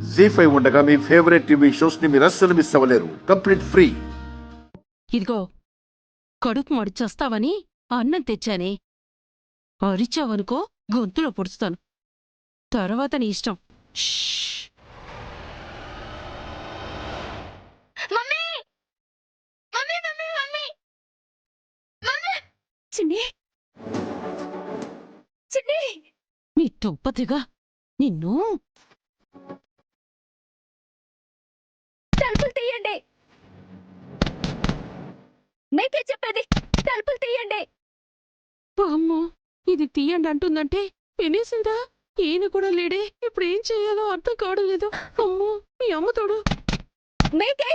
జీ5 ఉండగా మీ favourite TV shows ని మీరు అస్సలు మిస్ అవ్వలేరు. Complete free. ఇదిగో కడుపు మడిచేస్తావని అన్నం తెచ్చానే. అరిచావనుకో గొంతులో పొడుస్తాను. తర్వాత నీ ఇష్టం. నీ తుప్పతిగా నిన్ను. తలుపులు తీయండి. మీకే చెప్పేది, తలుపులు తీయండి. అమ్మో, ఇది తీయండి అంటుందంటే వినేసిందా? ఈయన కూడా లేడే. ఇప్పుడు ఏం చేయాలో అర్థం కావడం లేదు. అమ్మో, మీ అమ్మతోడు. మీకే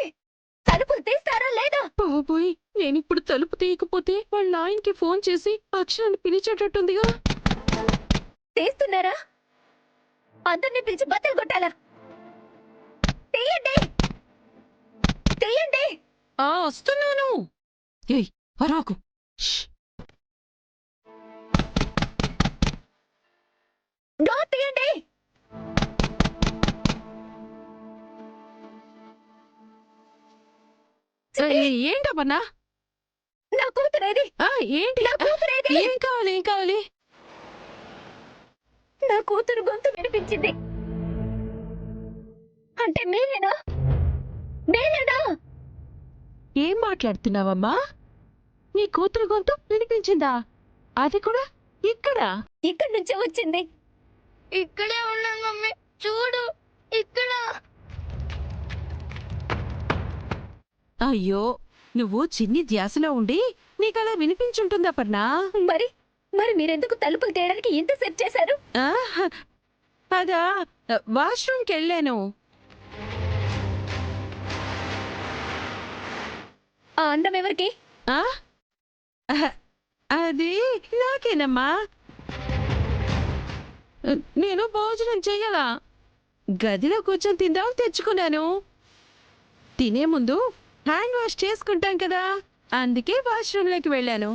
తలుపులు తీస్తారా లేదా? బాబోయ్, నేనిప్పుడు తలుపు తీయకపోతే వాళ్ళ ఆయనకి ఫోన్ చేసి అక్షరాన్ని పిలిచేటట్టుందిగా. తీస్తున్నారా? అందరినీ పిలిచి బద్దలు కొట్టాలా? తీయండి, తీయండి. వస్తున్నాను. ఏయ్, అరాకు. డోర్ తీయండి. ఏంటమ్మా? నా కూతురేది? ఏంటి? నా కూతురేది? ఏం కావాలి? ఏం కావాలి? నా కూతురు గొంతు వినిపించింది. అంటే మీరేనా? మీరేనా? ఏం మాట్లాడుతున్నావమ్మా? నీ కూతురు గొంతు వినిపించిందా? అది కూడా ఇక్కడ? ఇక్కడి నుంచే వచ్చింది. ఇక్కడే ఉన్నాను మమ్మీ, చూడు ఇక్కడ. అయ్యో, నువ్వు చిన్ని ధ్యాసలో ఉండి నీకలా వినిపించుంటుందా పర్ణా? మరి మరి మీరెందుకు తలుపులు తీయడానికి ఇంత సెట్ చేశారు? అదా, వాష్రూమ్కి వెళ్ళాను. ఆ అందం ఎవరికి? అది నాకేనమ్మా. నేను భోజనం చెయ్యాలా? గదిలో కూర్చొని తిందామని తెచ్చుకున్నాను. తినే ముందు హ్యాండ్ వాష్ చేసుకుంటాం కదా, అందుకే వాష్రూమ్లోకి వెళ్ళాను.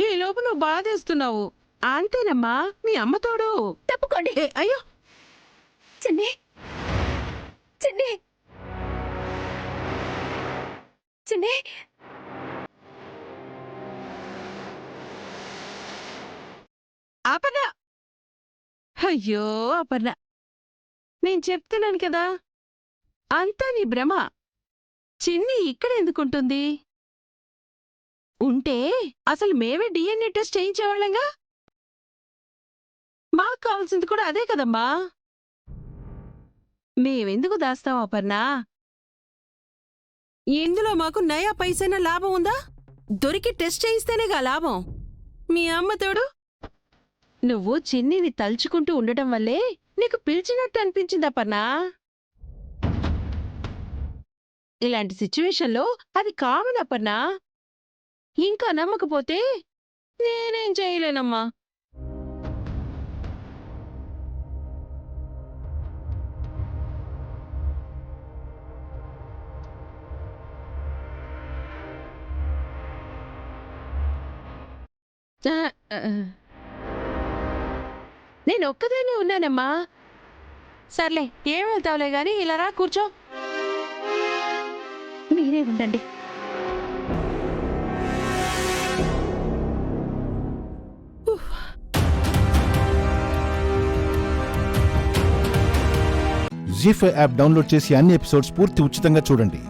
ఈ లోపు నువ్వు బాధేస్తున్నావు. అంతేనమ్మా, మీ అమ్మతోడు. తప్పుకోండి. అయ్యో, చిన్ని, చిన్ని, చిన్ని. అపర్ణ. అయ్యో అపర్ణ, నేను చెప్తున్నాను కదా, అంతా నీ భ్రమ. చిన్ని ఇక్కడ ఎందుకుంటుంది? ఉంటే అసలు మేమే డిఎన్ఏ టెస్ట్ చేయించేవాళ్ళంగా. మాకు కావాల్సింది కూడా అదే కదమ్మా. మేమెందుకు దాస్తాం అపర్ణ? ఇందులో మాకు నయా పైసైనా లాభం ఉందా? దొరికి టెస్ట్ చేయిస్తేనేగా లాభం. మీ అమ్మతోడు. నువ్వు చిన్నిని తలుచుకుంటూ ఉండటం వల్లే నీకు పిలిచినట్టు అనిపించింది అపర్ణ. ఇలాంటి సిచ్యువేషన్లో అది కామన్ అపర్ణ. ఇంకా నమ్మకపోతే నేనేం చేయలేనమ్మా. నేను ఒక్కదాన్ని ఉన్నానమ్మా. సర్లే, ఏం వెళ్తావులే గాని ఇలా రా, కూర్చో. మీరే ఉండండి. జీ5 యాప్ డౌన్లోడ్ చేసి అన్ని ఎపిసోడ్స్ పూర్తి ఉచితంగా చూడండి.